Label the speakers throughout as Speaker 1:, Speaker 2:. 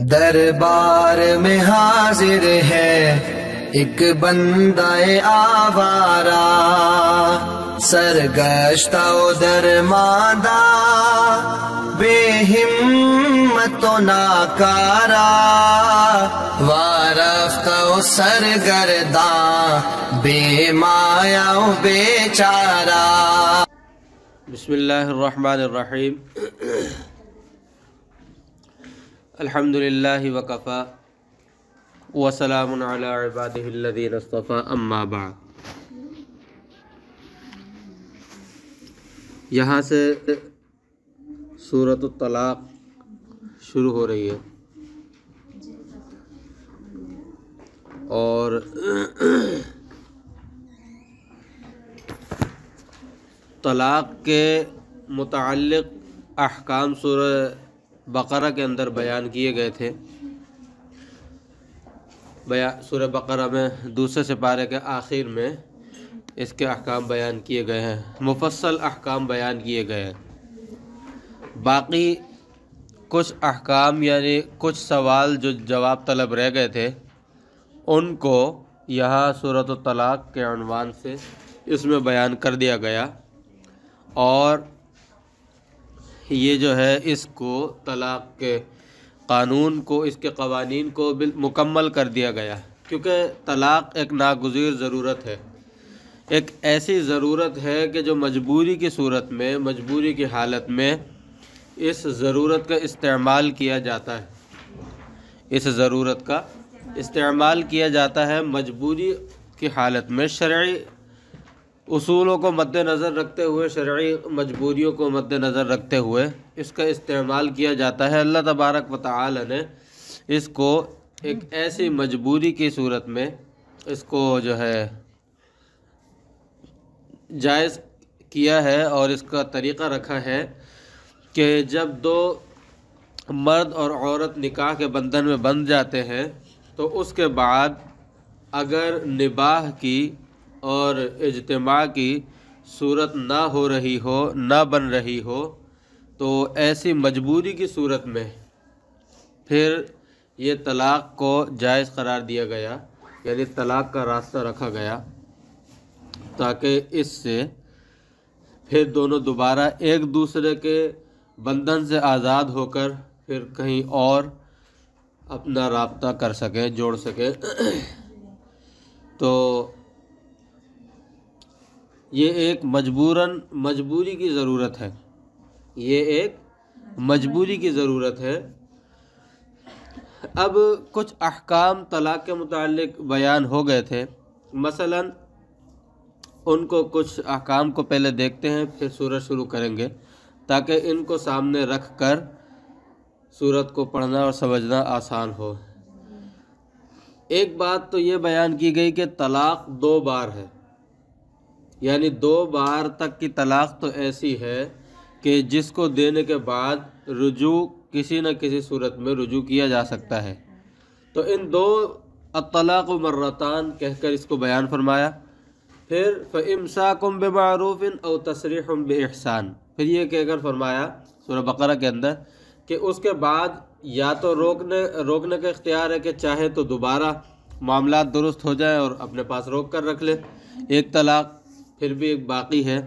Speaker 1: دربار میں حاضر ہے ایک بندہ آوارہ، سرگشتہ و درماندہ، بے ہمت و ناکارہ، وارفتہ و سرگرداں، بے مایا و بے چارہ۔
Speaker 2: بسم اللہ الرحمن الرحیم۔ الحمدللہ وکفا وسلام علی عبادہ الذین اصطفیٰ، اما بعد۔ یہاں سے سورۃ الطلاق شروع ہو رہی ہے، اور طلاق کے متعلق احکام سورہ بقرہ کے اندر بیان کیے گئے تھے۔ سورہ بقرہ میں دوسرے سپارے کے آخر میں اس کے احکام بیان کیے گئے ہیں، مفصل احکام بیان کیے گئے ہیں۔ باقی کچھ احکام یعنی کچھ سوال جو جواب طلب رہ گئے تھے، ان کو یہاں سورۃ الطلاق کے عنوان سے اس میں بیان کر دیا گیا، اور یہ جو ہے اس کو طلاق کے قانون کو، اس کے قوانین کو مکمل کر دیا گیا، کیونکہ طلاق ایک ناگزیر ضرورت ہے، ایک ایسی ضرورت ہے کہ جو مجبوری کی صورت میں، مجبوری کی حالت میں اس ضرورت کا استعمال کیا جاتا ہے، اس ضرورت کا استعمال کیا جاتا ہے مجبوری کی حالت میں، شرعی اصولوں کو مد نظر رکھتے ہوئے، شرعی مجبوریوں کو مد نظر رکھتے ہوئے اس کا استعمال کیا جاتا ہے۔ اللہ تبارک و تعالی نے اس کو ایک ایسی مجبوری کی صورت میں اس کو جو ہے جائز کیا ہے، اور اس کا طریقہ رکھا ہے کہ جب دو مرد اور عورت نکاح کے بندھن میں بندھ جاتے ہیں تو اس کے بعد اگر نباہ کی اور اجتماع کی صورت نہ ہو رہی ہو، نہ بن رہی ہو، تو ایسی مجبوری کی صورت میں پھر یہ طلاق کو جائز قرار دیا گیا، یعنی طلاق کا راستہ رکھا گیا، تاکہ اس سے پھر دونوں دوبارہ ایک دوسرے کے بندھن سے آزاد ہو کر پھر کہیں اور اپنا رابطہ کر سکیں، جوڑ سکیں۔ تو یہ ایک مجبوری کی ضرورت ہے، یہ ایک مجبوری کی ضرورت ہے۔ اب کچھ احکام طلاق کے متعلق بیان ہو گئے تھے، مثلا ان کو کچھ احکام کو پہلے دیکھتے ہیں، پھر سورت شروع کریں گے، تاکہ ان کو سامنے رکھ کر سورت کو پڑھنا اور سمجھنا آسان ہو۔ ایک بات تو یہ بیان کی گئی کہ طلاق 2 بار ہے، یعنی 2 بار تک کی طلاق تو ایسی ہے کہ جس کو دینے کے بعد رجوع کسی نہ کسی صورت میں رجوع کیا جا سکتا ہے۔ تو ان 2 الطلاق مرتان کہہ کر اس کو بیان فرمایا۔ پھر فَإِمْسَاكُمْ بِمَعْرُوفٍ أَوْ تَسْرِيحٌ بِإِحْسَانٍ، پھر یہ کہہ کر فرمایا سورہ بقرہ کے اندر کہ اس کے بعد یا تو روکنے کا اختیار ہے کہ چاہے تو دوبارہ معاملات درست ہو جائیں اور اپنے پاس روک کر رکھ لے، ایک طلاق پھر بھی ایک باقی ہے،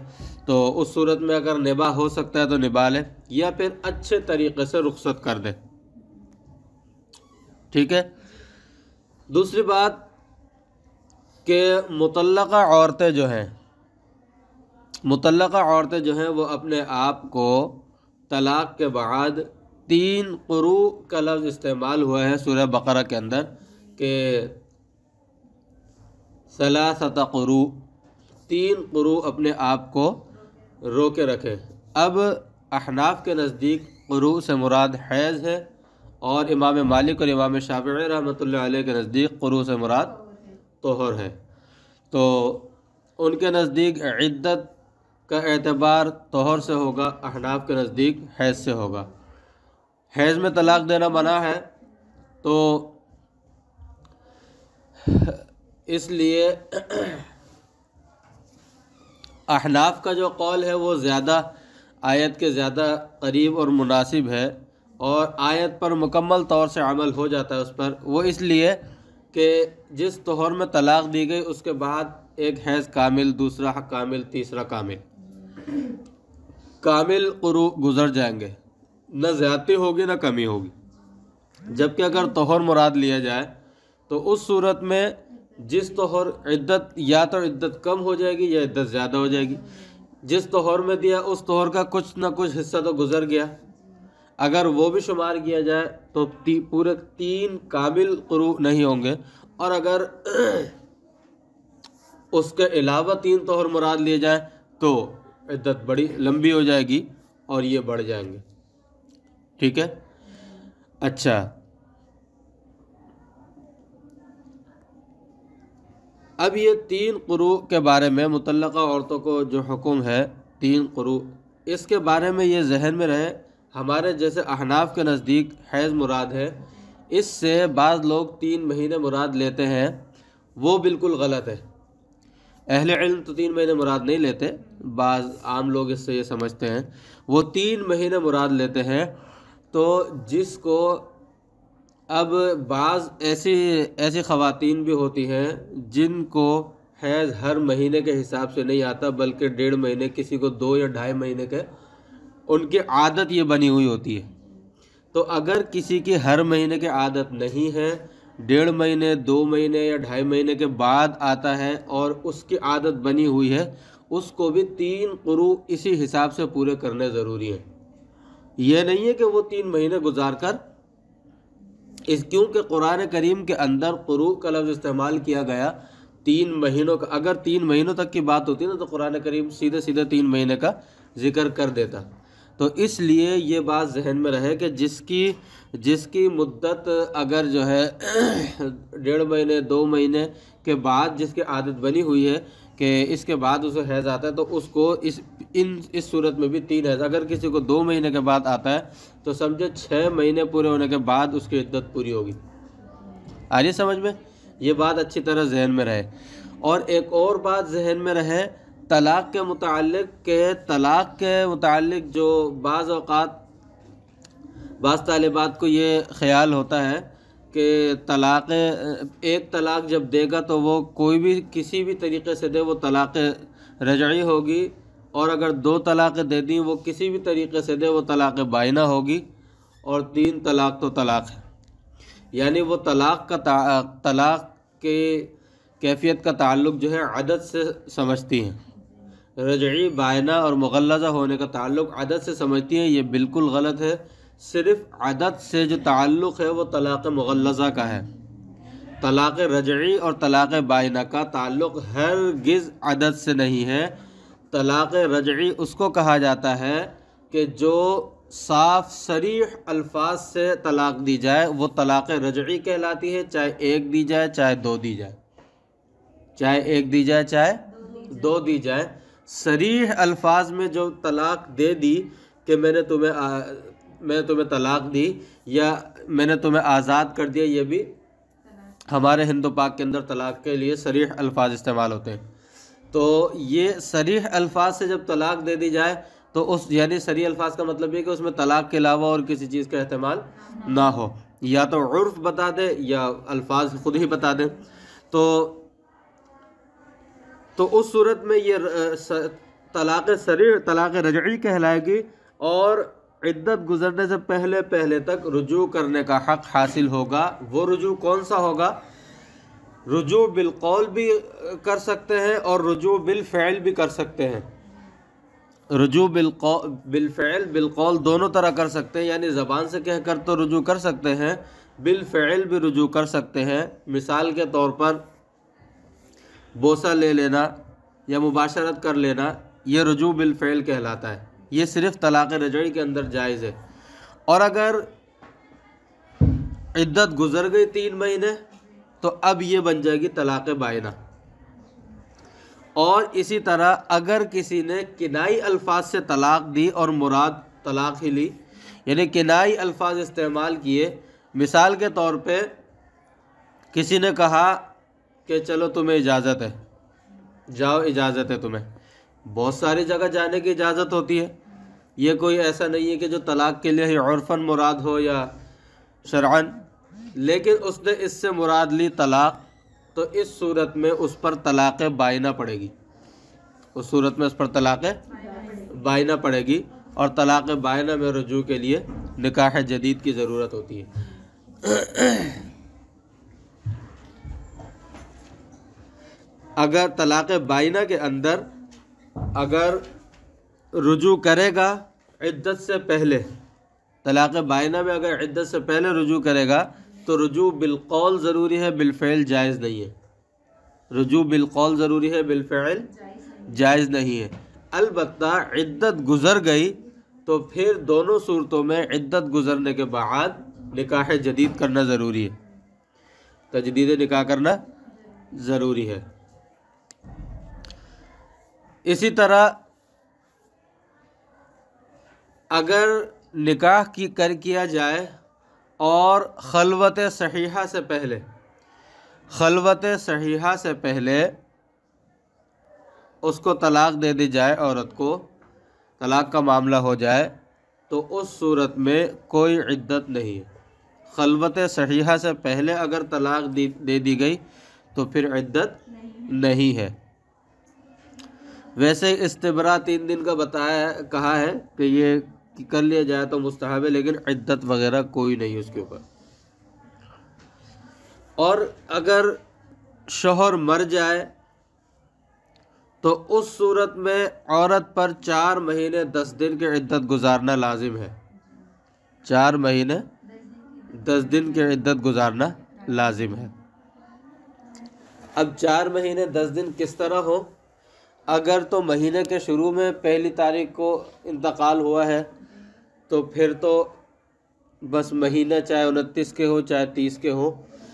Speaker 2: تو اس صورت میں اگر نباہ ہو سکتا ہے تو نباہ لے، یا پھر اچھے طریقے سے رخصت کر دے، ٹھیک ہے۔ دوسری بات کہ مطلقہ عورتیں جو ہیں وہ اپنے آپ کو طلاق کے بعد 3 قروء کا لفظ استعمال ہوا ہے سورہ بقرہ کے اندر، کہ 3 قروء، 3 قروء اپنے آپ کو روکے رکھے۔ اب احناف کے نزدیک قروء سے مراد حیض ہے، اور امام مالک اور امام شافعی رحمۃ اللہ علیہ کے نزدیک قروء سے مراد طہر ہے۔ تو ان کے نزدیک عدت کا اعتبار طہر سے ہوگا، احناف کے نزدیک حیض سے ہوگا۔ حیض میں طلاق دینا منع ہے، تو اس لیے احناف کا جو قول ہے وہ زیادہ آیت کے زیادہ قریب اور مناسب ہے، اور آیت پر مکمل طور سے عمل ہو جاتا ہے اس پر، وہ اس لیے کہ جس طہر میں طلاق دی گئی اس کے بعد ایک حیض کامل، دوسرا کامل، تیسرا کامل قروء گزر جائیں گے، نہ زیادتی ہوگی نہ کمی ہوگی۔ جبکہ اگر طہر مراد لیا جائے تو اس صورت میں جس طہر عدت یا تو عدت کم ہو جائے گی یا عدت زیادہ ہو جائے گی۔ جس طہر میں دیا اس طہر کا کچھ نہ کچھ حصہ تو گزر گیا، اگر وہ بھی شمار کیا جائے تو پورے 3 کامل قروء نہیں ہوں گے، اور اگر اس کے علاوہ 3 طہر مراد لیے جائیں تو عدت بڑی لمبی ہو جائے گی اور یہ بڑھ جائیں گے۔ ٹھیک ہے؟ اچھا، اب یہ 3 قروء کے بارے میں مطلقہ عورتوں کو جو حکم ہے 3 قروء، اس کے بارے میں یہ ذہن میں رہے، ہمارے جیسے احناف کے نزدیک حیض مراد ہے، اس سے بعض لوگ 3 مہینے مراد لیتے ہیں، وہ بالکل غلط ہے۔ اہل علم تو 3 مہینے مراد نہیں لیتے، بعض عام لوگ اس سے یہ سمجھتے ہیں، وہ 3 مہینے مراد لیتے ہیں۔ تو جس کو اب بعض ایسی خواتین بھی ہوتی ہیں جن کو حیض ہر مہینے کے حساب سے نہیں آتا، بلکہ 1.5 مہینے، کسی کو 2 یا 2.5 مہینے کے، ان کی عادت یہ بنی ہوئی ہوتی ہے۔ تو اگر کسی کی ہر مہینے کی عادت نہیں ہے، 1.5 مہینے، 2 مہینے یا 2.5 مہینے کے بعد آتا ہے اور اس کی عادت بنی ہوئی ہے، اس کو بھی 3 قروء اسی حساب سے پورے کرنے ضروری ہیں۔ یہ نہیں ہے کہ وہ 3 مہینے گزار کر کیونکہ قرآن کریم کے اندر قروء کا لفظ استعمال کیا گیا 3 مہینوں کا، اگر 3 مہینوں تک کی بات ہوتی نا تو قرآن کریم سیدھے 3 مہینے کا ذکر کر دیتا۔ تو اس لیے یہ بات ذہن میں رہے کہ جس کی مدت اگر جو ہے 1.5 مہینے، 2 مہینے کے بعد جس کی عادت بنی ہوئی ہے کہ اس کے بعد اسے حیض آتا ہے، تو اس کو اس صورت میں بھی 3 حیض، اگر کسی کو 2 مہینے کے بعد آتا ہے تو سمجھے 6 مہینے پورے ہونے کے بعد اس کی عدت پوری ہوگی۔ آ رہی سمجھ میں؟ یہ بات اچھی طرح ذہن میں رہے۔ اور ایک اور بات ذہن میں رہے طلاق کے متعلق جو بعض اوقات بعض طالبات کو یہ خیال ہوتا ہے کہ ایک طلاق جب دے گا تو وہ کوئی بھی کسی بھی طریقے سے دے وہ طلاق رجعی ہوگی، اور اگر 2 طلاقیں دے دیں وہ کسی بھی طریقے سے دے وہ طلاق بائنہ ہوگی، اور 3 طلاق تو طلاق ہے۔ یعنی وہ طلاق کے کیفیت کا تعلق جو ہے عدد سے سمجھتی ہیں، رجعی، بائنہ اور مغلظہ ہونے کا تعلق عدد سے سمجھتی ہیں، یہ بالکل غلط ہے۔ صرف عدد سے جو تعلق ہے وہ طلاق مغلظہ کا ہے۔ طلاق رجعی اور طلاق بائنہ کا تعلق ہرگز عدد سے نہیں ہے۔ طلاق رجعی اس کو کہا جاتا ہے کہ جو صاف صریح الفاظ سے طلاق دی جائے وہ طلاق رجعی کہلاتی ہے، چاہے 1 دی جائے چاہے 2 دی جائے، چاہے 1 دی جائے چاہے 2 دی جائے۔ صریح الفاظ میں جو طلاق دے دی کہ میں نے تمہیں طلاق دی یا میں نے تمہیں آزاد کر دیا، یہ بھی ہمارے ہند و پاک کے اندر طلاق کے لیے صریح الفاظ استعمال ہوتے ہیں۔ تو یہ صریح الفاظ سے جب طلاق دے دی جائے تو یعنی صریح الفاظ کا مطلب یہ کہ اس میں طلاق کے علاوہ اور کسی چیز کا احتمال نہ ہو، یا تو عرف بتا دے یا الفاظ خود ہی بتا دے۔ تو اس صورت میں یہ طلاق صریح طلاق رجعی کہلائے گی، اور عدت گزرنے سے پہلے تک رجوع کرنے کا حق حاصل ہوگا۔ وہ رجوع کون سا ہوگا؟ رجوع بالقول بھی کر سکتے ہیں اور رجوع بالفعل بھی کر سکتے ہیں۔ رجوع بالفعل بالقول دونوں طرح کر سکتے ہیں، یعنی زبان سے کہہ کر تو رجوع کر سکتے ہیں، بالفعل بھی رجوع کر سکتے ہیں۔ مثال کے طور پر بوسہ لے لینا یا مباشرت کر لینا، یہ رجوع بالفعل کہلاتا ہے، یہ صرف طلاق رجعی کے اندر جائز ہے۔ اور اگر عدت گزر گئی 3 مہینے تو اب یہ بن جائے گی طلاق بائنہ۔ اور اسی طرح اگر کسی نے کنائی الفاظ سے طلاق دی اور مراد طلاق ہی لی، یعنی کنائی الفاظ استعمال کیے، مثال کے طور پہ کسی نے کہا کہ چلو تمہیں اجازت ہے، جاؤ اجازت ہے تمہیں، بہت ساری جگہ جانے کی اجازت ہوتی ہے، یہ کوئی ایسا نہیں ہے کہ جو طلاق کے لیے ہی عرفاً مراد ہو یا شرعاً، لیکن اس نے اس سے مراد لی طلاق، تو اس صورت میں اس پر طلاق بائنہ پڑے گی، اس صورت میں اس پر طلاق بائنہ پڑے گی، اور طلاق بائنہ میں رجوع کے لیے نکاح جدید کی ضرورت ہوتی ہے۔ اگر طلاق بائنہ کے اندر اگر رجوع کرے گا عدت سے پہلے، طلاق بائنہ میں اگر عدت سے پہلے رجوع کرے گا تو رجوع بالقول ضروری ہے، بالفعل جائز نہیں ہے۔ رجوع بالقول ضروری ہے، بالفعل جائز نہیں ہے۔ البتہ عدت گزر گئی تو پھر دونوں صورتوں میں عدت گزرنے کے بعد نکاح جدید کرنا ضروری ہے، تجدید نکاح کرنا ضروری ہے۔ اسی طرح اگر نکاح کیا جائے اور خلوت صحیحہ سے پہلے، خلوت صحیحہ سے پہلے اس کو طلاق دے دی جائے، عورت کو طلاق کا معاملہ ہو جائے، تو اس صورت میں کوئی عدت نہیں ہے۔ خلوت صحیحہ سے پہلے اگر طلاق دے دی گئی تو پھر عدت نہیں ہے۔ ویسے استبراء 3 دن کا کہا ہے کہ یہ کر لیا جائے تو مستحب ہے، لیکن عدت وغیرہ کوئی نہیں اس کے اوپر۔ اور اگر شوہر مر جائے تو اس صورت میں عورت پر 4 مہینے 10 دن کی عدت گزارنا لازم ہے۔ 4 مہینے 10 دن کی عدت گزارنا لازم ہے۔ اب 4 مہینے 10 دن کس طرح ہو؟ اگر تو مہینے کے شروع میں پہلی تاریخ کو انتقال ہوا ہے تو پھر تو بس مہینہ چاہے 29 کے ہو چاہے 30 کے ہو،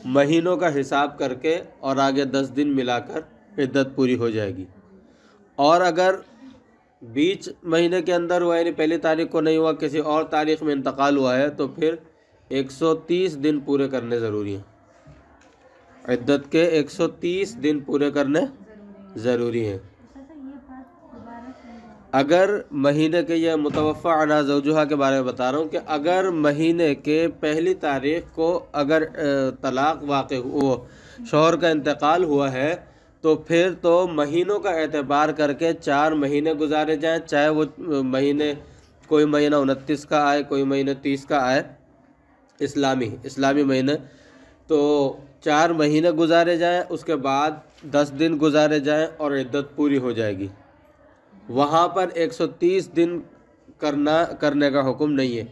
Speaker 2: مہینوں کا حساب کر کے اور آگے 10 دن ملا کر عدت پوری ہو جائے گی۔ اور اگر بیچ مہینے کے اندر ہوا، یعنی پہلی تاریخ کو نہیں ہوا، کسی اور تاریخ میں انتقال ہوا ہے، تو پھر 130 دن پورے کرنے ضروری ہیں۔ عدت کے 130 دن پورے کرنے ضروری ہیں۔ اگر مہینے کے، یہ متوفی عنہا زوجہا کے بارے میں بتا رہا ہوں، کہ اگر مہینے کے پہلی تاریخ کو اگر طلاق واقع ہوا، شوہر کا انتقال ہوا ہے، تو پھر تو مہینوں کا اعتبار کر کے 4 مہینے گزارے جائیں، چاہے وہ مہینے کوئی مہینہ 29 کا آئے، کوئی مہینہ 30 کا آئے، اسلامی مہینے، تو 4 مہینے گزارے جائیں، اس کے بعد 10 دن گزارے جائیں اور عدت پوری ہو جائے گی۔ وہاں پر 130 دن کرنے کا حکم نہیں ہے۔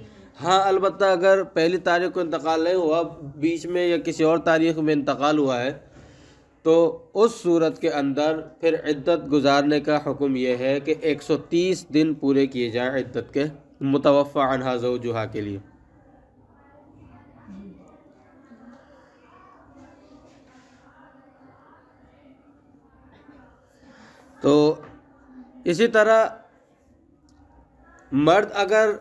Speaker 2: ہاں البتہ اگر پہلی تاریخ کو انتقال نہیں ہوا، بیچ میں یا کسی اور تاریخ میں انتقال ہوا ہے، تو اس صورت کے اندر پھر عدت گزارنے کا حکم یہ ہے کہ 130 دن پورے کیے جائیں عدت کے، متوفی عنہا زوجہا کے لیے۔ تو اسی طرح مرد اگر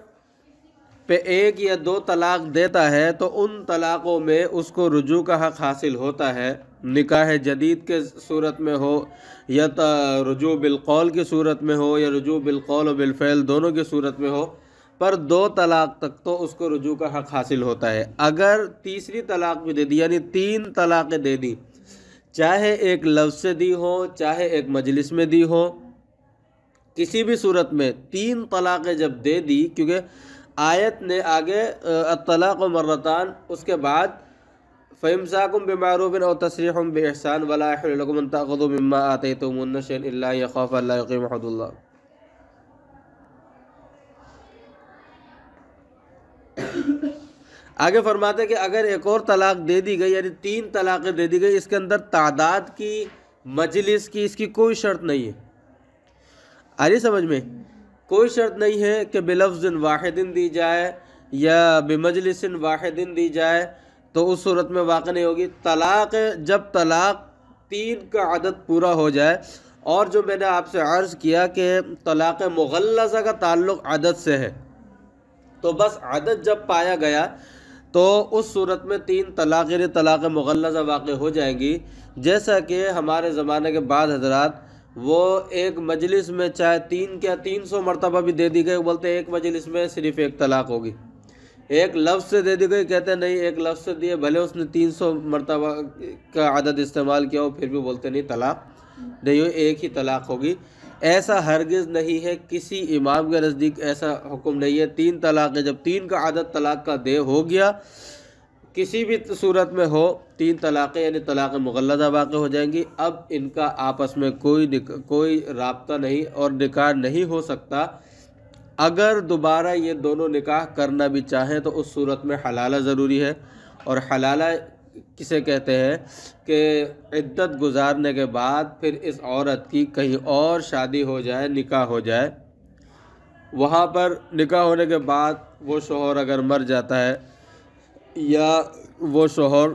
Speaker 2: پہ 1 یا 2 طلاق دیتا ہے تو ان طلاقوں میں اس کو رجوع کا حق حاصل ہوتا ہے، نکاح جدید کے صورت میں ہو یا رجوع بالقول کی صورت میں ہو یا رجوع بالقول و بالفعل دونوں کی صورت میں ہو، پر 2 طلاق تک تو اس کو رجوع کا حق حاصل ہوتا ہے۔ اگر تیسری طلاق بھی دے دی، یعنی 3 طلاقیں دے دی، چاہے ایک لفظ سے دی ہو چاہے ایک مجلس میں دی ہو، کسی بھی صورت میں 3 طلاقیں جب دے دی، کیونکہ آیت نے آگے الطلاق مرتان، اس کے بعد فَإِمْسَاكُمْ بِمَعْرُوفٍ أَوْ تَسْرِيحٌ بِإِحْسَانٍ وَلَا يَحِلُّ لَكُمْ أَن تَأْخُذُوا مِمَّا آتَيْتُمُوهُنَّ شَيْئًا إِلَّا أَن يَخَافَا أَلَّا يُقِيمَا حُدُودَ اللَّهِ۔ آگے فرماتے ہیں کہ اگر ایک اور طلاق دے دی گئی، یعنی 3 طلاقیں دے دی گئی، اس کے اندر تعداد کی، مجلس کی، اس کی کوئی شرط نہیں ہے۔ آ رہی سمجھ میں؟ کوئی شرط نہیں ہے کہ بلفظ واحد دی جائے یا بمجلس واحد دی جائے، تو اس صورت میں واقع نہیں ہوگی۔ جب طلاق 3 کا عدد پورا ہو جائے، اور جو میں نے آپ سے عرض کیا کہ طلاق مغلظہ کا تعلق عدد سے ہے، تو بس عدد جب پایا گیا تو اس صورت میں 3 طلاق یعنی طلاق مغلظہ واقع ہو جائیں گی۔ جیسا کہ ہمارے زمانے کے بعد حضرات وہ ایک مجلس میں چاہے 300 مرتبہ بھی دے دی گئی، بولتے ایک مجلس میں صرف ایک طلاق ہوگی، ایک لفظ سے دے دی گئی کہتے نہیں ایک لفظ سے دیے، بھلے اس نے 300 مرتبہ کا عدد استعمال کیا ہو پھر بھی بولتے نہیں طلاق نہیں ہو، ایک ہی طلاق ہوگی۔ ایسا ہرگز نہیں ہے، کسی امام کے نزدیک ایسا حکم نہیں ہے۔ 3 طلاق ہے، جب 3 کا عدد طلاق کا دے ہو گیا، کسی بھی صورت میں ہو 3 طلاقیں یعنی طلاق مغلظہ واقع ہو جائیں گی۔ اب ان کا آپس میں کوئی رابطہ نہیں اور نکاح نہیں ہو سکتا۔ اگر دوبارہ یہ دونوں نکاح کرنا بھی چاہیں تو اس صورت میں حلالہ ضروری ہے، اور حلالہ کسے کہتے ہیں کہ عدت گزارنے کے بعد پھر اس عورت کی کہیں اور شادی ہو جائے، نکاح ہو جائے، وہاں پر نکاح ہونے کے بعد وہ شوہر اگر مر جاتا ہے یا وہ شوہر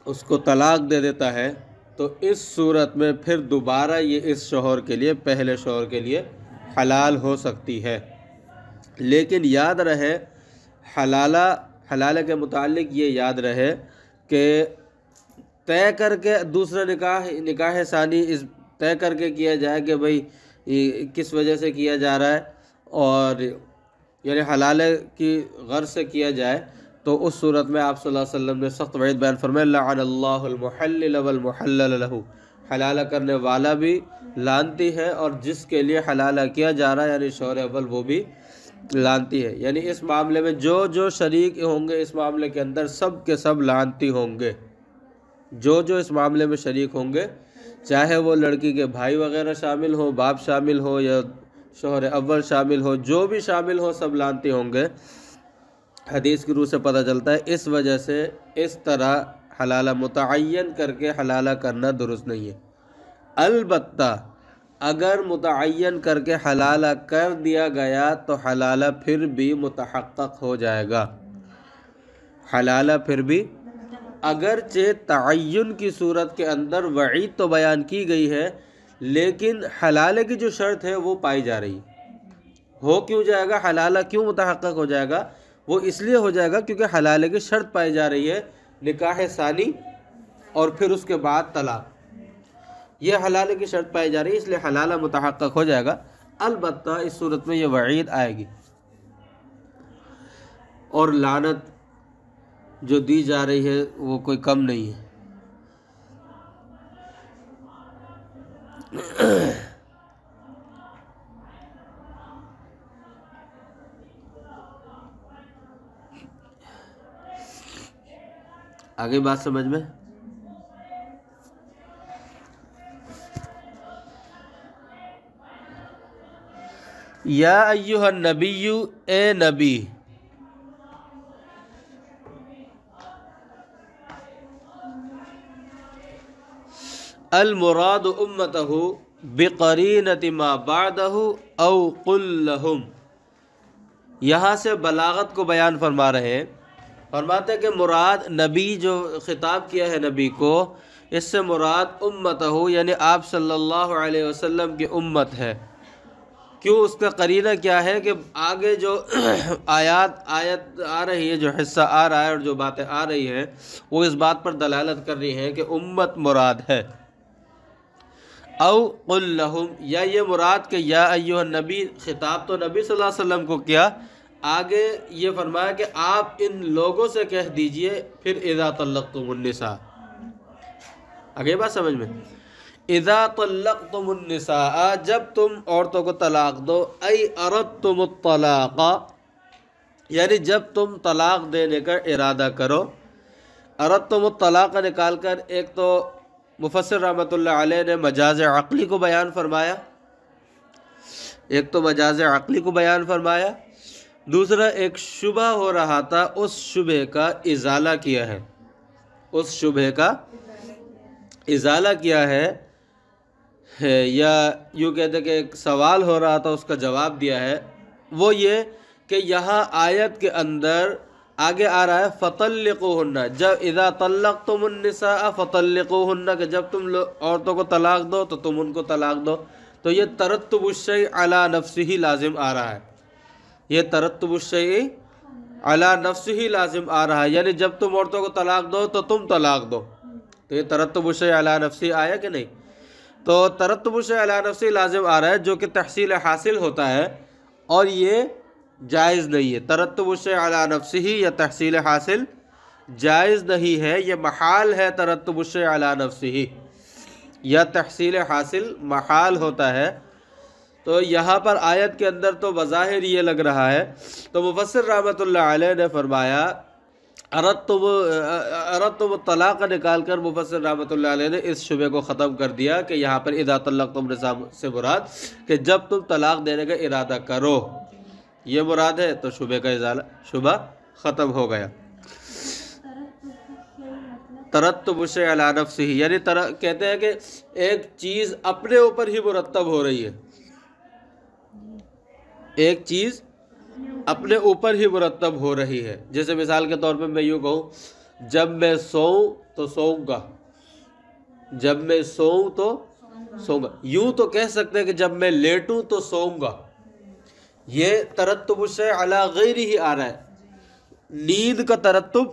Speaker 2: اس کو طلاق دے دیتا ہے تو اس صورت میں پھر دوبارہ یہ اس شوہر کے لیے پہلے شوہر کے لیے حلال ہو سکتی ہے۔ لیکن یاد رہے حلالہ کے متعلق یہ یاد رہے کہ طے کر کے دوسرا نکاح ثانی طے کر کے کیا جائے کہ بھئی کس وجہ سے کیا جا رہا ہے، اور یعنی حلالہ کی غرض سے کیا جائے تو اس صورت میں آپ صلی اللہ علیہ وسلم نے سخت وعید بیان فرمایا لعن اللہ المحلل والمحلل له، حلالہ کرنے والا بھی لعنتی ہے اور جس کے لیے حلالہ کیا جا رہا ہے یعنی شوہر اول وہ بھی لعنتی ہے۔ یعنی اس معاملے میں جو شریک ہوں گے اس معاملے کے اندر سب کے سب لعنتی ہوں گے، جو اس معاملے میں شریک ہوں گے، چاہے وہ لڑکی کے بھائی وغیرہ شامل ہو، باپ شامل ہو یا شوہر اول شامل ہو، جو بھی شامل ہو سب لعنتی ہوں گے۔ حدیث کی روح سے پتہ چلتا ہے اس وجہ سے اس طرح حلالہ متعین کر کے حلالہ کرنا درست نہیں ہے۔ البتہ اگر متعین کر کے حلالہ کر دیا گیا تو حلالہ پھر بھی متحقق ہو جائے گا۔ حلالہ پھر بھی اگرچہ تعین کی صورت کے اندر وعید تو بیان کی گئی ہے، لیکن حلالہ کی جو شرط ہے وہ پائی جا رہی ہے۔ ہو کیوں جائے گا حلالہ، کیوں متحقق ہو جائے گا؟ وہ اس لیے ہو جائے گا کیونکہ حلالہ کی شرط پائی جا رہی ہے، نکاح ثانی اور پھر اس کے بعد طلاق، یہ حلالہ کی شرط پائی جا رہی ہے، اس لیے حلالہ متحقق ہو جائے گا۔ البتہ اس صورت میں یہ وعید آئے گی، اور لعنت جو دی جا رہی ہے وہ کوئی کم نہیں ہے۔ آگے بات سمجھ میں؟ یا ایھا النبی، اے نبی، المراد امتہ بقرینۃ ما بعدہ او قل لہم، یہاں سے بلاغت کو بیان فرما رہے ہیں۔ فرماتے ہیں کہ مراد نبی جو خطاب کیا ہے نبی کو، اس سے مراد امتہ یعنی آپ صلی اللہ علیہ وسلم کی امت ہے۔ کیوں؟ اس کا قرینہ کیا ہے کہ آگے جو آیت آ رہی ہے، جو حصہ آ رہا ہے اور جو باتیں آ رہی ہیں وہ اس بات پر دلالت کر رہی ہیں کہ امت مراد ہے۔ او قل لہم، یا یہ مراد کہ یا ایھا النبی، خطاب تو نبی صلی اللہ علیہ وسلم کو کیا، آگے یہ فرمایا کہ آپ ان لوگوں سے کہہ دیجئے پھر اذا طلقتم النساء۔ آگے بات سمجھ میں؟ اذا طلقتم النساء، جب تم عورتوں کو طلاق دو، ای اردتم الطلاق، یعنی جب تم طلاق دینے کا ارادہ کرو۔ اردتم الطلاق نکال کر ایک تو مفسر رحمۃ اللہ علیہ نے مجاز عقلی کو بیان فرمایا، دوسرا ایک شبہ ہو رہا تھا، اس شبہ کا ازالہ کیا ہے، یا یوں کہتے کہ ایک سوال ہو رہا تھا اس کا جواب دیا ہے۔ وہ یہ کہ یہاں آیت کے اندر آگے آ رہا ہے فطلقوہن، جب اذا طلقتم النساء فطلقوہن، کہ جب تم عورتوں کو طلاق دو تو تم ان کو طلاق دو، تو یہ ترتب الشیء علی نفسہ لازم آ رہا ہے، یہ ترتب الشیء علی نفسہ لازم آ رہا ہے، یعنی جب تم عورتوں کو طلاق دو تو تم طلاق دو، تو یہ ترتب الشیء علی نفسہ آیا کہ نہیں؟ تو ترتب الشیء علی نفسہ لازم آ رہا ہے جو کہ تحصیل حاصل ہوتا ہے، اور یہ جائز نہیں ہے۔ ترتب الشیء علی نفسہ یا تحصیل حاصل جائز نہیں ہے، یہ محال ہے۔ ترتب الشیء علی نفسہ یا تحصیل حاصل محال ہوتا ہے۔ تو یہاں پر آیت کے اندر تو بظاہر یہ لگ رہا ہے، تو مفسر رحمۃ اللہ علیہ نے فرمایا اردتم الطلاق نکال کر مفسر رحمۃ اللہ علیہ نے اس شبہ کو ختم کر دیا کہ یہاں پر اذا طلقتم النساء سے مراد کہ جب تم طلاق دینے کا ارادہ کرو، یہ مراد ہے، تو شبہ کا ازالہ، شبہ ختم ہو گیا۔ ترتب الشیء علی نفسہ یعنی کہتے ہیں کہ ایک چیز اپنے اوپر ہی مرتب ہو رہی ہے، ایک چیز اپنے اوپر ہی مرتب ہو رہی ہے۔ جیسے مثال کے طور پہ میں یوں کہوں، جب میں سوؤں تو سوؤں گا، جب میں سوؤں تو سوؤں گا۔ یوں تو کہہ سکتے ہیں کہ جب میں لیٹوں تو سوؤں گا، یہ ترتب الشیء علی غیرہ ہی آ رہا ہے۔ نیند کا ترتب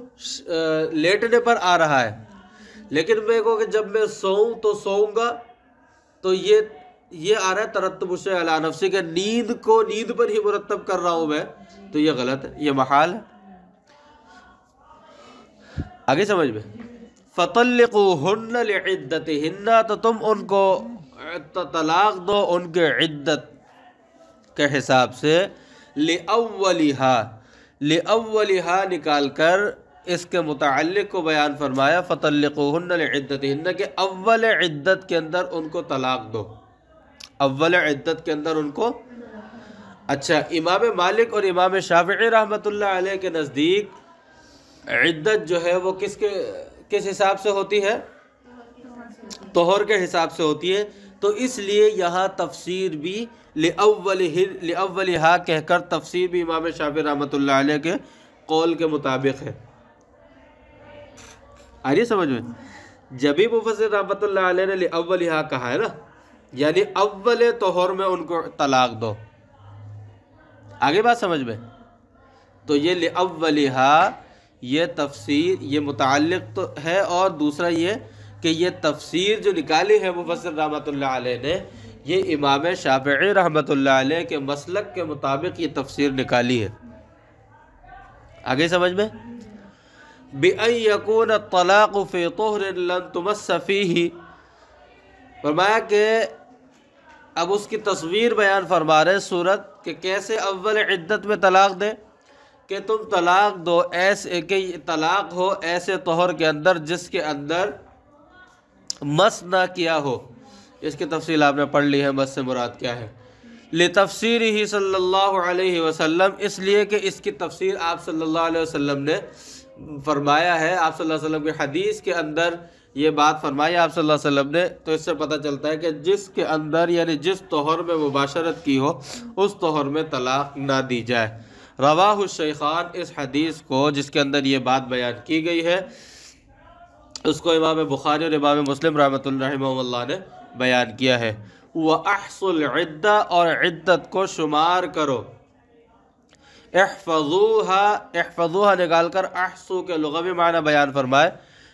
Speaker 2: لیٹنے پر آ رہا ہے، لیکن میں کہوں کہ جب میں سوؤں تو سوؤں گا، تو یہ آ رہا ہے ترتب الشیء علی نفسہ کہ نیند کو نیند پر ہی مرتب کر رہا ہوں میں، تو یہ غلط ہے، یہ محال ہے۔ آگے سمجھ میں، فَطَلِّقُوهُنَّ لِعِدَّتِهِنَّ، تو تم ان کو طلاق دو ان کے عدت کے حساب سے، لِأَوَّلِهَا نکال کر اس کے متعلق کو بیان فرمایا، فَطَلِّقُوهُنَّ لِعِدَّتِهِنَّ کہ اول عدت کے اندر ان کو طلاق دو، اول عدت کے اندر ان کو۔ اچھا، امام مالک اور امام شافعی رحمۃ اللہ علیہ کے نزدیک عدت جو ہے وہ کس حساب سے ہوتی ہے؟ طہر کے حساب سے ہوتی ہے، تو اس لیے یہاں تفسیر بھی لِأَوَّلِهَا کہہ کر تفسیر بھی امام شافعی رحمۃ اللہ علیہ کے قول کے مطابق ہے۔ آ رہی سمجھ میں؟ جب ہی مفسر رحمۃ اللہ علیہ نے لِأَوَّلِهَا کہا ہے نا، یعنی اول طہر میں ان کو طلاق دو۔ آگے بات سمجھ میں؟ تو یہ لِأَوَّلِهَا یہ تفسیر، یہ متعلق تو ہے، اور دوسرا یہ کہ یہ تفسیر جو نکالی ہے مفسر رحمۃ اللہ علیہ نے، یہ امام شافعی رحمۃ اللہ علیہ کے مسلک کے مطابق یہ تفسیر نکالی ہے۔ آگے سمجھ میں؟ بِأَن يَكُونَ الطَّلَاقُ فِي طُهْرٍ لَن تُمَسَّ فِيهِ، فرمایا کہ اب اس کی تصویر بیان فرما رہے صورت کہ کیسے اول عدت میں طلاق دے، کہ تم طلاق دو ایسے کہ طلاق ہو ایسے طہر کے اندر جس کے اندر مس نہ کیا ہو۔ اس کی تفصیل آپ نے پڑھ لی ہے، مس سے مراد کیا ہے۔ لتفسیرہ صلی اللہ علیہ وسلم، اس لیے کہ اس کی تفسیر آپ صلی اللہ علیہ وسلم نے فرمایا ہے، آپ صلی اللہ علیہ وسلم کی حدیث کے اندر یہ بات فرمائی آپ صلی اللہ علیہ وسلم نے، تو اس سے پتہ چلتا ہے کہ جس کے اندر یعنی جس طہر میں مباشرت کی ہو اس طہر میں طلاق نہ دی جائے۔ رواہ الشیخان، اس حدیث کو جس کے اندر یہ بات بیان کی گئی ہے اس کو امام بخاری اور امام مسلم رحمۃ اللہ نے بیان کیا ہے۔ وَأَحْصُوا الْعِدَّةَ، اور عدت کو شمار کرو۔ احفظوها نکال کر احصو کے لغوی معنی بیان فرمائے،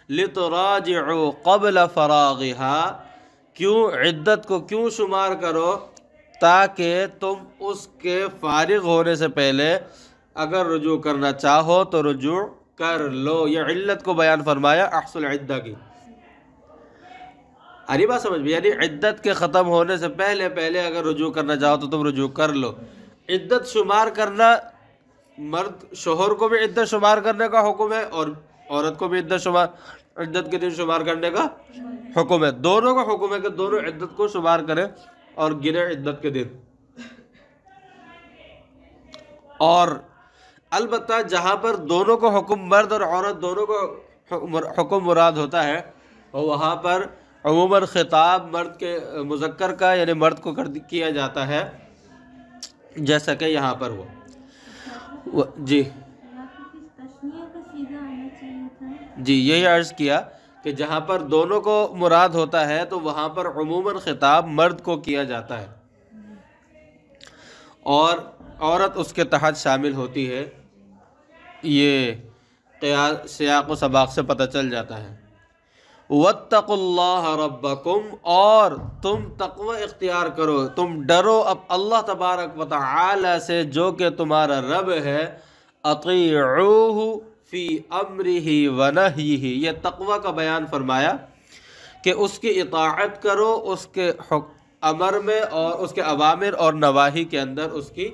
Speaker 2: لِتُرَاجِعُوا قَبْلَ فَرَاغِهَا، کیوں عدت کو کیوں شمار کرو؟ تاکہ تم اس کے فارغ ہونے سے پہلے اگر رجوع کرنا چاہو تو رجوع کر لو۔ یہ علت کو بیان فرمایا احصل العدہ کی۔ اری بات سمجھ میں؟ یعنی عدت کے ختم ہونے سے پہلے اگر رجوع کرنا چاہو تو تم رجوع کر لو۔ عدت شمار کرنا، مرد شوہر کو بھی عدت شمار کرنے کا حکم ہے اور عورت کو بھی عدت کے دن شمار کرنے کا حکم ہے۔ دونوں کا حکم ہے کہ دونوں عدت کو شمار کریں اور گنے عدت کے دن۔ اور البتہ جہاں پر دونوں کو حکم، مرد اور عورت دونوں کو حکم مراد ہوتا ہے، اور وہاں پر عموماً خطاب مرد کے مذکر کا یعنی مرد کو کیا جاتا ہے، جیسا کہ یہاں پر ہوا۔ جی یہی عرض کیا کہ جہاں پر دونوں کو مراد ہوتا ہے تو وہاں پر عموماً خطاب مرد کو کیا جاتا ہے اور عورت اس کے تحت شامل ہوتی ہے۔ یہ سیاق و سباق سے پتہ چل جاتا ہے۔ وَاتَّقُوا اللَّهَ رَبَّكُمْ، اور تم تقوی اختیار کرو، تم ڈرو اب اللہ تبارک و تعالی سے جو کہ تمہارا رب ہے. اطیعوہ فی امرہ ونہیہ، یہ تقوی کا بیان فرمایا کہ اس کی اطاعت کرو اس کے امر میں اور اس کے اوامر اور نواہی کے اندر اس کی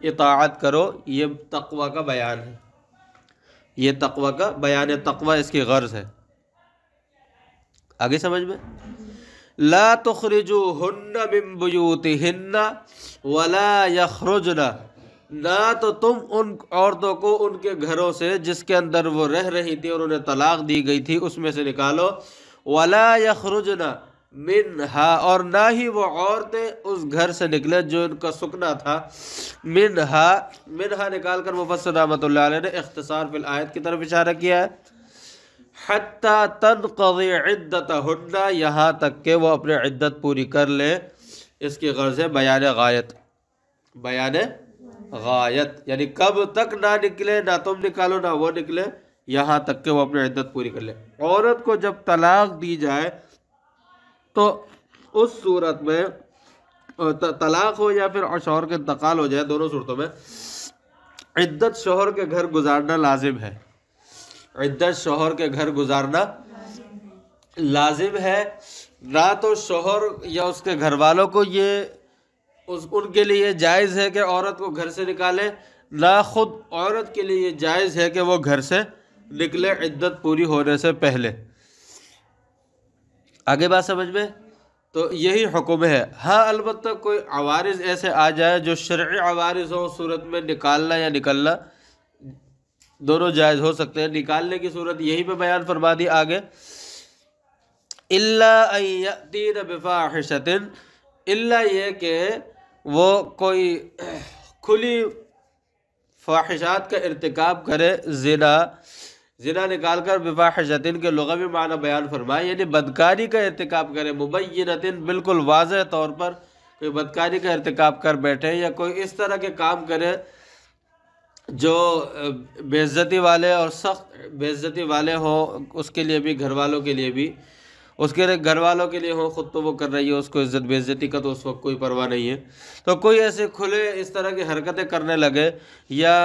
Speaker 2: اطاعت کرو. یہ تقوی کا بیان ہے، یہ تقوی کا بیان ہے، تقوی اس کی غرض ہے. آگے سمجھ میں، لا تخرجوہن من بیوتہن ولا یخرجن، نہ تو تم ان عورتوں کو ان کے گھروں سے جس کے اندر وہ رہ رہی تھی اور انہیں طلاق دی گئی تھی اس میں سے نکالو. ولا یخرجن منہا، اور نہ ہی وہ عورتیں اس گھر سے نکلے جو ان کا سکنا تھا. منہا نکال کر مفسر رحمۃ اللہ علیہ نے اختصار فی الآیت کی طرف اشارہ کیا ہے. حتی تنقضی عدتہن، یہاں تک کہ وہ اپنے عدت پوری کر لے. اس کی غرض ہے بیان غایت، بیان غایت یعنی کب تک نہ نکلے، نہ تم نکالو نہ وہ نکلے، یہاں تک کہ وہ اپنی عدت پوری کر لے. عورت کو جب طلاق دی جائے تو اس صورت میں طلاق ہو یا پھر شوہر کا انتقال ہو جائے، دونوں صورتوں میں عدت شوہر کے گھر گزارنا لازم ہے. عدت شوہر کے گھر گزارنا لازم ہے. نہ تو شوہر یا اس کے گھر والوں کو یہ ان کے لیے جائز ہے کہ عورت کو گھر سے نکالے، نہ خود عورت کے لیے جائز ہے کہ وہ گھر سے نکلے عدت پوری ہونے سے پہلے. آگے بات سمجھ میں؟ تو یہی حکم ہے. ہاں البتہ کوئی عوارض ایسے آ جائے جو شرعی عوارض ہو، صورت میں نکالنا یا نکلنا دونوں جائز ہو سکتے ہیں. نکالنے کی صورت یہی پہ بیان فرما دی آگے. الا ان یاتین بفاحشۃ، الا یہ کہ وہ کوئی کھلی فاحشات کا ارتکاب کرے، زنا نکال کر بفاحشۃ کے لغوی معنی بیان فرمائے یعنی بدکاری کا ارتکاب کرے. مبینۃ بالکل واضح طور پر کوئی بدکاری کا ارتکاب کر بیٹھے یا کوئی اس طرح کے کام کرے جو بے عزتی والے اور سخت بے عزتی والے ہوں، اس کے لیے بھی، گھر والوں کے لیے بھی، اس کے گھر والوں کے لیے ہوں، خود تو وہ کر رہی ہے، اس کو عزت بے عزتی کا تو اس وقت کوئی پرواہ نہیں ہے. تو کوئی ایسے کھلے اس طرح کی حرکتیں کرنے لگے یا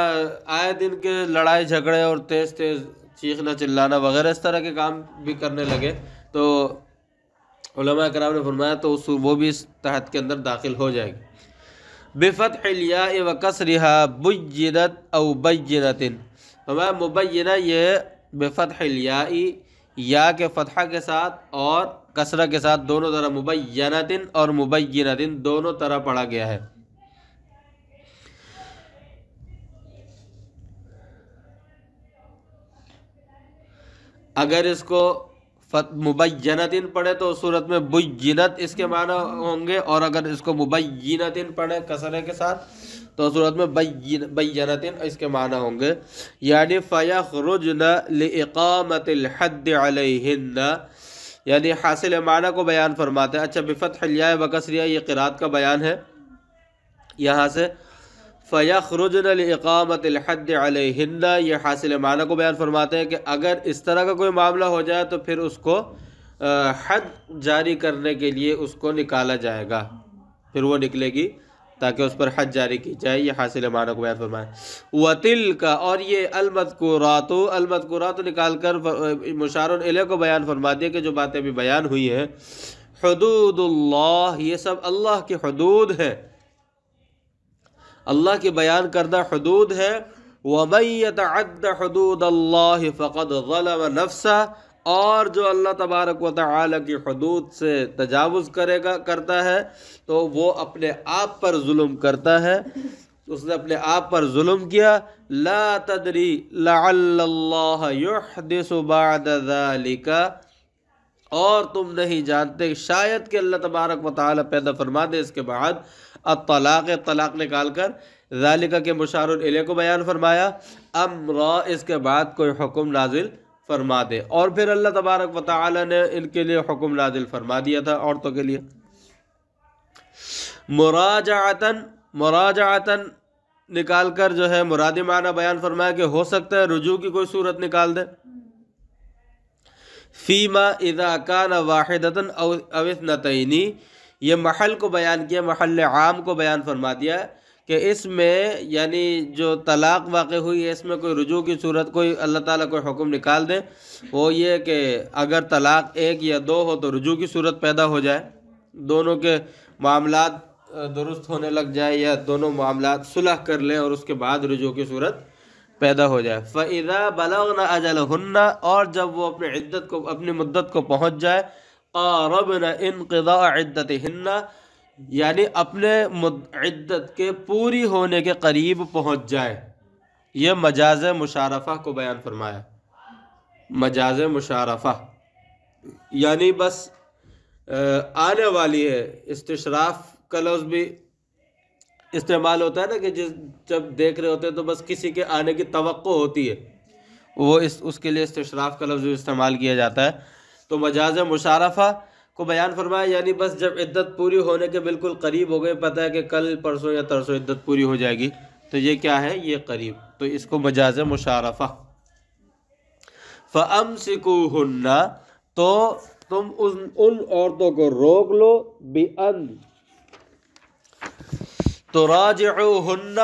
Speaker 2: آئے دن کے لڑائی جھگڑے اور تیز تیز چیخنا چلانا وغیرہ اس طرح کے کام بھی کرنے لگے تو علماء کرام نے فرمایا تو وہ بھی اس تحت کے اندر داخل ہو جائے گی. بفتح الیاء وکسرها بینت او بینت، فرمایا مبینہ یہ بفتح الیاء، یا کے فتحہ کے ساتھ اور کسرہ کے ساتھ دونوں طرح، مبینت اور مبینت دونوں طرح پڑھا گیا ہے. اگر اس کو مبینت پڑھے تو صورت میں بینت اس کے معنی ہوں گے، اور اگر اس کو مبینت پڑھے کسرے کے ساتھ تو صورت میں بینت اس کے معنی ہوں گے. یعنی فیخرجن لاقامت الحد علیہن، یعنی حاصل معنی کو بیان فرماتے ہیں. اچھا، بفتح الیاء وکسرها یہ قرات کا بیان ہے. یہاں سے فیخرجن لاقامت الحد علیہن یہ حاصل معنی کو بیان فرماتے ہیں کہ اگر اس طرح کا کوئی معاملہ ہو جائے تو پھر اس کو حد جاری کرنے کے لیے اس کو نکالا جائے گا، پھر وہ نکلے گی تاکہ اس پر حد جاری کی جائے. یہ حاصل معنی کو بیان فرمائے. وَتِلْكَ، اور یہ المذکورات نکال کر مشار الیہ کو بیان فرما دیا کہ جو باتیں بھی بیان ہوئی ہیں. حدود اللہ، یہ سب اللہ کی حدود ہے، اللہ کی بیان کردہ حدود ہے. وَمَن يَتَعَدَّ حُدُودَ اللَّهِ فَقَدْ ظَلَمَ نَفْسَهُ، اور جو اللہ تبارک و تعالی کی حدود سے تجاوز کرتا ہے تو وہ اپنے آپ پر ظلم کرتا ہے، اس نے اپنے آپ پر ظلم کیا. لا تدری لعل اللہ یحدث بعد ذلک، اور تم نہیں جانتے شاید کہ اللہ تبارک و تعالی پیدا فرما دے اس کے بعد الطلاق، طلاق نکال کر ذالک کے مشار الیہ کو بیان فرمایا. امرا، اس کے بعد کوئی حکم نازل فرما دے، اور پھر اللہ تبارک و تعالی نے ان کے لیے حکم نازل فرما دیا تھا عورتوں کے لیے. مراجعتاً نکال کر جو ہے مرادی معنی بیان فرمایا کہ ہو سکتا ہے رجوع کی کوئی صورت نکال دے. فیما اذا کان واحدۃ او اثنتین، یہ محل کو بیان کیا، محل عام کو بیان فرما دیا کہ اس میں یعنی جو طلاق واقع ہوئی ہے اس میں کوئی رجوع کی صورت، کوئی اللہ تعالیٰ کوئی حکم نکال دے، وہ یہ کہ اگر طلاق ایک یا دو ہو تو رجوع کی صورت پیدا ہو جائے، دونوں کے معاملات درست ہونے لگ جائے، یا دونوں معاملات صلح کر لیں اور اس کے بعد رجوع کی صورت پیدا ہو جائے۔ فَإِذَا بَلَغْنَ أَجَلَهُنَّ، اور جب وہ اپنی عدت کو، اپنی مدت کو پہنچ جائے، قَارَبْنَ انقضاء عدتهن، یعنی اپنے عدت کے پوری ہونے کے قریب پہنچ جائے، یہ مجاز مشارفہ کو بیان فرمایا۔ مجاز مشارفہ یعنی بس آنے والی ہے، استشراف کا لفظ بھی استعمال ہوتا ہے نا کہ جب دیکھ رہے ہوتے ہیں تو بس کسی کے آنے کی توقع ہوتی ہے، وہ اس کے لیے استشراف کا لفظ بھی استعمال کیا جاتا ہے۔ تو مجاز مشارفہ کو بیان فرمایا، یعنی بس جب عدت پوری ہونے کے بالکل قریب ہو گئے، پتہ ہے کہ کل پرسوں یا ترسوں عدت پوری ہو جائے گی، تو یہ کیا ہے؟ یہ قریب، تو اس کو مجاز مشارفہ۔ فَأَمْسِكُوهُنَّ، تو تم ان عورتوں کو روک لو، بِأَن تُرَاجِعُوهُنَّ،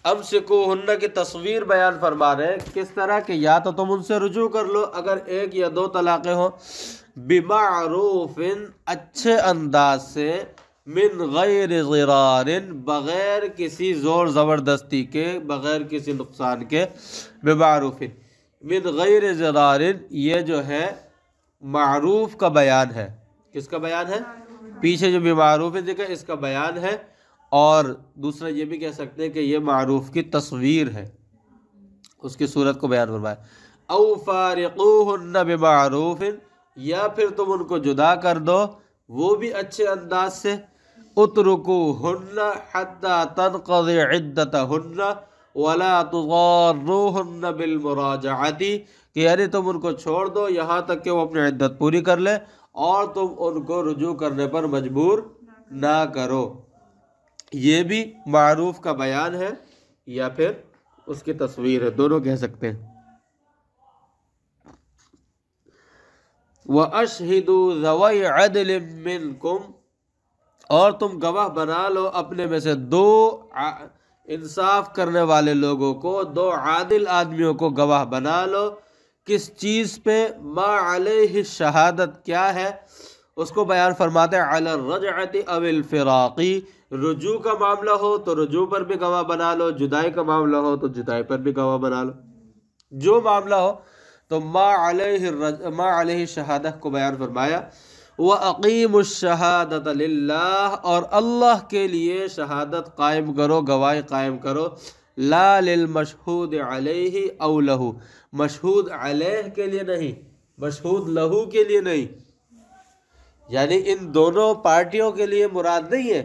Speaker 2: امسکوہن کی تصویر بیان فرما رہے ہیں، کس طرح کہ یا تو تم ان سے رجوع کر لو اگر ایک یا دو طلاقیں ہوں، بمعروف، اچھے انداز سے، من غیر ضرار، بغیر کسی زور زبردستی کے، بغیر کسی نقصان کے، بمعروف من غیر ضرار، یہ جو ہے معروف کا بیان ہے۔ کس کا بیان ہے؟ پیچھے جو بمعروف ذکر اس کا بیان ہے، اور دوسرا یہ بھی کہہ سکتے ہیں کہ یہ معروف کی تصویر ہے، اس کی صورت کو بیان فرمایا۔ او فارقوہن بمعروف، یا پھر تم ان کو جدا کر دو، وہ بھی اچھے انداز سے۔ اترکوہن حتی تنقضی عدتہن ولا تضاروہن بالمراجعۃ، کہ یعنی تم ان کو چھوڑ دو یہاں تک کہ وہ اپنی عدت پوری کر لے، اور تم ان کو رجوع کرنے پر مجبور نہ کرو۔ یہ بھی معروف کا بیان ہے یا پھر اس کی تصویر ہے، دونوں کہہ سکتے ہیں۔ وَأَشْهِدُوا ذَوَيْ عَدْلٍ مِّنْكُمْ، اور تم گواہ بنا لو اپنے میں سے دو انصاف کرنے والے لوگوں کو، دو عادل آدمیوں کو گواہ بنا لو۔ کس چیز پہ؟ ما علیہ شہادت، کیا ہے اس کو بیان فرماتے ہیں، علی الرجعۃ او الفراق، رجوع کا معاملہ ہو تو رجوع پر بھی گواہ بنا لو، جدائی کا معاملہ ہو تو جدائی پر بھی گواہ بنا لو، جو معاملہ ہو تو ما علیہ شہادت کو بیان فرمایا۔ وَأَقِيمُوا الشَّهَادَةَ لِلَّهِ، اور اللہ کے لیے شہادت قائم کرو، گواہی قائم کرو، لا للمشہود علیہ او لہو، مشہود علیہ کے لیے نہیں، مشہود لہو کے لیے نہیں، یعنی ان دونوں پارٹیوں کے لیے مراد نہیں ہے،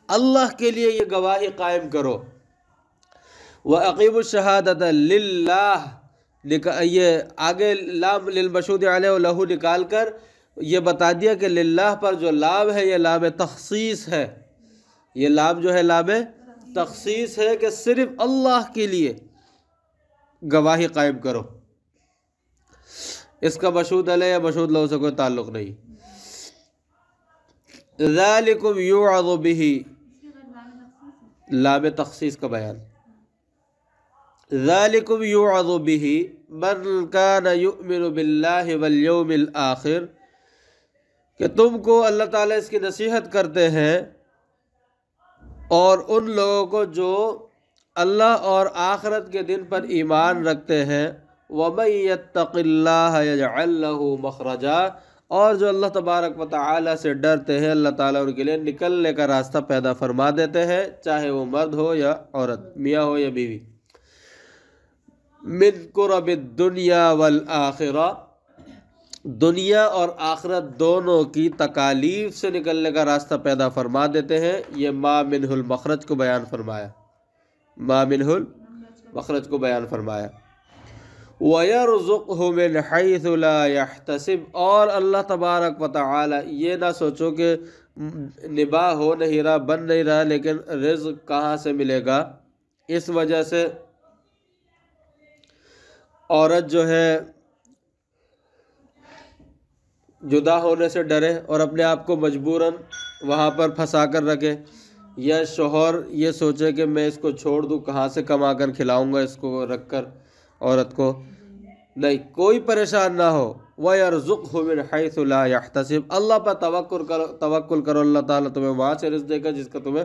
Speaker 2: اللہ کے لیے یہ گواہی قائم کرو۔ وَأَقِيمُوا الشَّهَادَةَ لِلَّهِ، یہ آگے لام للمشہود علیہ و لہو نکال کر یہ بتا دیا کہ للہ پر جو لام ہے یہ لام تخصیص ہے، یہ لام جو ہے لام تخصیص ہے کہ صرف اللہ کے لیے گواہی قائم کرو، اس کا مشہود علیہ یا مشہود لہو سے کوئی تعلق نہیں۔ ذالکم یوعظ بہ، لام تخصیص کا بیان، ذالکم یوعظ بہ من کان یؤمن باللہ والیوم الآخر، کہ تم کو اللہ تعالیٰ اس کی نصیحت کرتے ہیں، اور ان لوگوں کو جو اللہ اور آخرت کے دن پر ایمان رکھتے ہیں، وَمَن يَتَّقِ اللَّهَ يَجْعَل لَّهُ مَخْرَجًا، اور جو اللہ تبارک و تعالیٰ سے ڈرتے ہیں، اللہ تعالیٰ ان کے لیے نکلنے کا راستہ پیدا فرما دیتے ہیں، چاہے وہ مرد ہو یا عورت، میاں ہو یا بیوی۔ مِن كُرَبِ الدُّنْيَا وَالْآخِرَةِ، دنیا اور آخرت دونوں کی تکالیف سے نکلنے کا راستہ پیدا فرما دیتے ہیں، یہ ما منہ المخرج کو بیان فرمایا، ما منہ المخرج کو بیان فرمایا۔ وَيَرْزُقْهُ مِنْ حَيْثُ لَا يَحْتَسِبْ، اور اللہ تبارک و تعالی یہ نہ سوچو کہ نباہ ہو نہیں رہا، بن نہیں رہا، لیکن رزق کہاں سے ملے گا، اس وجہ سے عورت جو ہے جدا ہونے سے ڈرے اور اپنے آپ کو مجبوراً وہاں پر پھنسا کر رکھے، یا شوہر یہ سوچے کہ میں اس کو چھوڑ دوں، کہاں سے کما کر کھلاؤں گا اس کو رکھ کر عورت کو، نہیں، کوئی پریشان نہ ہو۔ وَيَرْزُقْهُ مِنْ حَيْثُ لَا يَحْتَسِبْ، اللہ پر توکل کرو، اللہ تعالیٰ تمہیں وہاں سے رزق دے گا جس کا تمہیں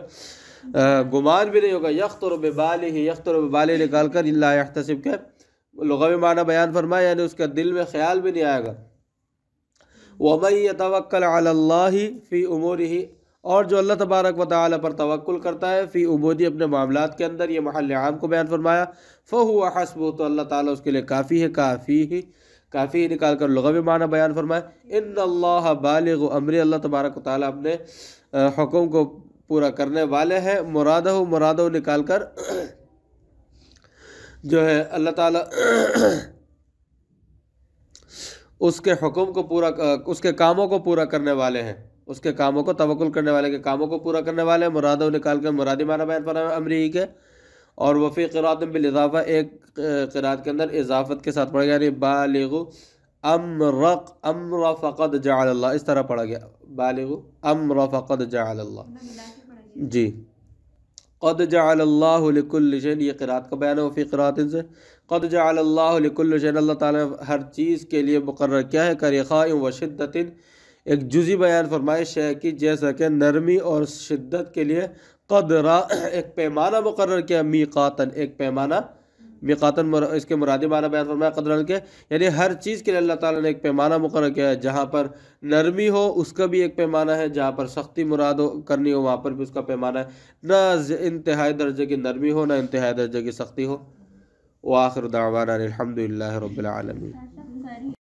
Speaker 2: گمان بھی نہیں ہوگا۔ یخطر ببالہ، یخطر ببالہ نکال کر لا یحتسب کے لغوی معنی بیان فرمایا، یعنی اس کا دل میں خیال بھی نہیں آئے گا۔ وَمَن يَتَوَكَّلْ عَلَى اللَّهِ فِي أُمُورِهِ، اور جو اللہ تبارک و تعالی پر توکل کرتا ہے، فی اموری اپنے معاملات کے اندر، یہ محل عام کو بیان فرمایا، فَهُوَ حَسْبُهُ، تو اللہ تعالیٰ اس کے لیے کافی ہے، کافی ہی نکال کر لغوی معنی بیان فرمایا۔ ان اللہ بالغ امری، اللہ تبارک و تعالیٰ اپنے حکم کو پورا کرنے والے ہیں۔ مرادہ نکال کر جو ہے اللہ تعالیٰ اس کے حکم کو پورا، اس کے کاموں کو پورا کرنے والے ہیں، اس کے کاموں کو، توکل کرنے والے کے کاموں کو پورا کرنے والے ہیں۔ مرادہ نکال کر مرادی معنی بیان فرمایا امری کے۔ اور وفی قرات بالاضافہ، ایک قرات کے اندر اضافت کے ساتھ پڑھا گیا، یعنی بالغ امر فقد جعل اللہ، اس طرح پڑھا گیا، بالغ امر فقد جعل اللہ، جی، قد جعل اللہ لکل شیء، یہ قرات کا بیان ہے۔ وفی قرات سے قد جعل اللہ لکل شیء، اللہ تعالیٰ نے ہر چیز کے لیے مقرر کیا ہے، کرخاء و شدت، ایک جزی بیان فرمائے شے کی، جیسا کہ نرمی اور شدت کے لیے قدرا، ایک پیمانہ مقرر کیا، میقاتن، ایک پیمانہ، میقاتن اس کے مرادی معنی بیان فرمایا قدرن کے، یعنی ہر چیز کے لیے اللہ تعالیٰ نے ایک پیمانہ مقرر کیا ہے، جہاں پر نرمی ہو اس کا بھی ایک پیمانہ ہے، جہاں پر سختی مراد کرنی ہو وہاں پر بھی اس کا پیمانہ ہے، نہ انتہائی درجے کی نرمی ہو نہ انتہائی درجے کی سختی ہو۔ وآخر دعوانا الحمدللہ رب العالمین۔